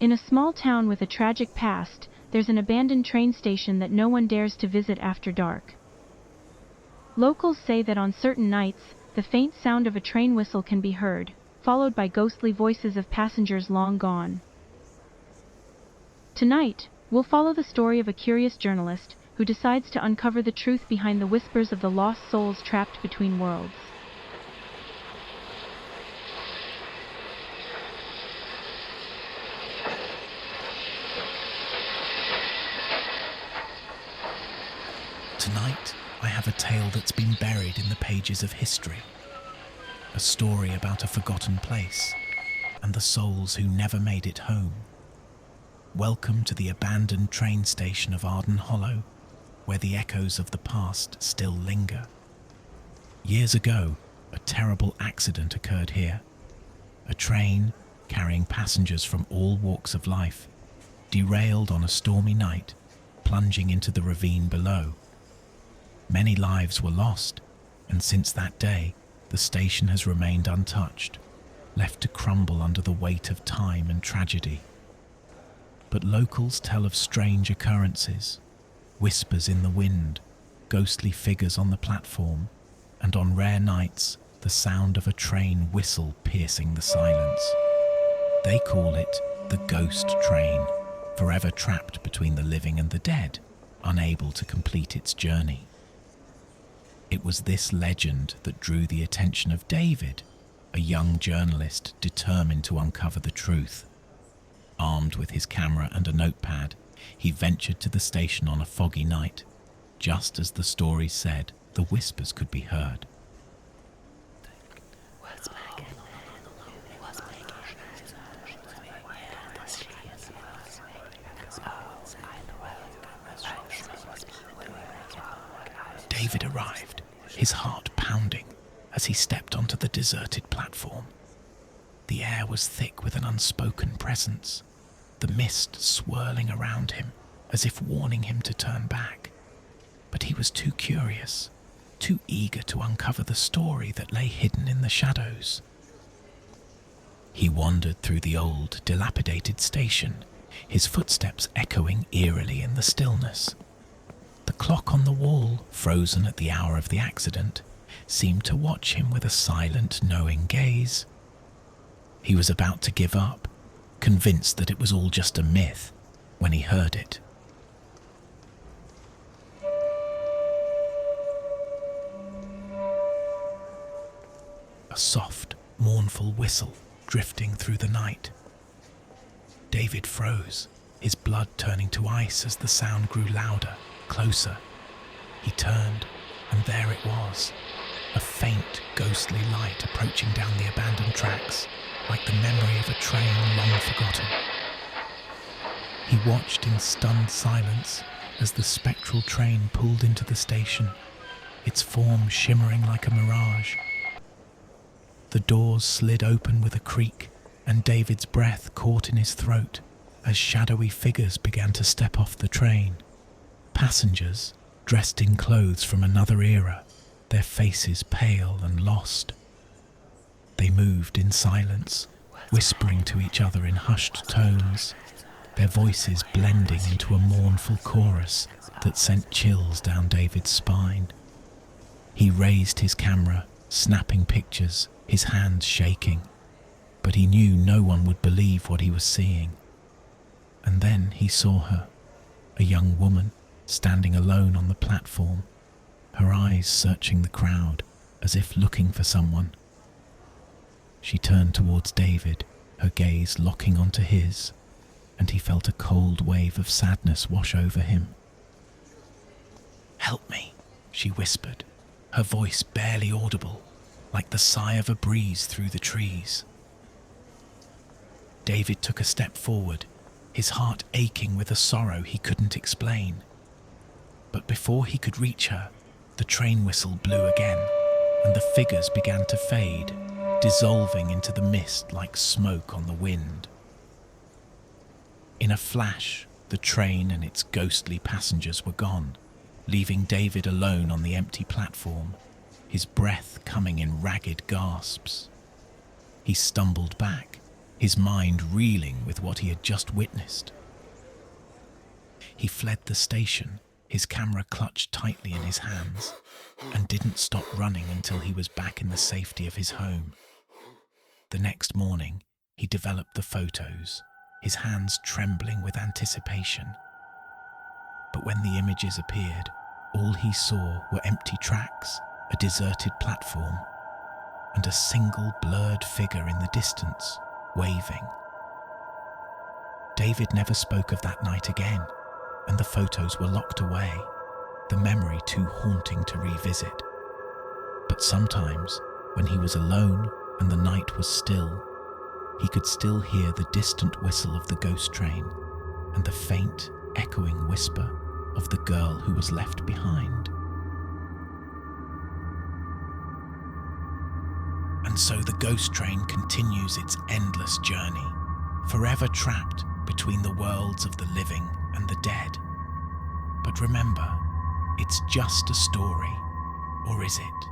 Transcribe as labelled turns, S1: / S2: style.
S1: In a small town with a tragic past, there's an abandoned train station that no one dares to visit after dark. Locals say that on certain nights, the faint sound of a train whistle can be heard, followed by ghostly voices of passengers long gone. Tonight, we'll follow the story of a curious journalist who decides to uncover the truth behind the whispers of the lost souls trapped between worlds.
S2: Tonight, I have a tale that's been buried in the pages of history. A story about a forgotten place and the souls who never made it home. Welcome to the abandoned train station of Arden Hollow, where the echoes of the past still linger. Years ago, a terrible accident occurred here. A train, carrying passengers from all walks of life, derailed on a stormy night, plunging into the ravine below. Many lives were lost, and since that day, the station has remained untouched, left to crumble under the weight of time and tragedy. But locals tell of strange occurrences, whispers in the wind, ghostly figures on the platform, and on rare nights, the sound of a train whistle piercing the silence. They call it the ghost train, forever trapped between the living and the dead, unable to complete its journey. It was this legend that drew the attention of David, a young journalist determined to uncover the truth. Armed with his camera and a notepad, he ventured to the station on a foggy night. Just as the story said, the whispers could be heard. David arrived, his heart pounding, as he stepped onto the deserted platform. The air was thick with an unspoken presence, the mist swirling around him as if warning him to turn back. But he was too curious, too eager to uncover the story that lay hidden in the shadows. He wandered through the old, dilapidated station, his footsteps echoing eerily in the stillness. The clock on the wall, frozen at the hour of the accident, seemed to watch him with a silent, knowing gaze. He was about to give up, convinced that it was all just a myth, when he heard it. A soft, mournful whistle drifting through the night. David froze, his blood turning to ice as the sound grew louder, closer. He turned, and there it was, a faint, ghostly light approaching down the abandoned tracks, like the memory of a train long forgotten. He watched in stunned silence as the spectral train pulled into the station, its form shimmering like a mirage. The doors slid open with a creak, and David's breath caught in his throat as shadowy figures began to step off the train. Passengers, dressed in clothes from another era, their faces pale and lost. They moved in silence, whispering to each other in hushed tones, their voices blending into a mournful chorus that sent chills down David's spine. He raised his camera, snapping pictures, his hands shaking, but he knew no one would believe what he was seeing. And then he saw her, a young woman, standing alone on the platform, her eyes searching the crowd as if looking for someone. She turned towards David, her gaze locking onto his, and he felt a cold wave of sadness wash over him. "Help me," she whispered, her voice barely audible, like the sigh of a breeze through the trees. David took a step forward, his heart aching with a sorrow he couldn't explain. But before he could reach her, the train whistle blew again, and the figures began to fade, dissolving into the mist like smoke on the wind. In a flash, the train and its ghostly passengers were gone, leaving David alone on the empty platform, his breath coming in ragged gasps. He stumbled back, his mind reeling with what he had just witnessed. He fled the station, his camera clutched tightly in his hands, and didn't stop running until he was back in the safety of his home. The next morning, he developed the photos, his hands trembling with anticipation. But when the images appeared, all he saw were empty tracks, a deserted platform, and a single blurred figure in the distance, waving. David never spoke of that night again, and the photos were locked away, the memory too haunting to revisit. But sometimes, when he was alone and the night was still, he could still hear the distant whistle of the ghost train and the faint, echoing whisper of the girl who was left behind. And so the ghost train continues its endless journey, forever trapped between the worlds of the living and the dead. But remember, it's just a story, or is it?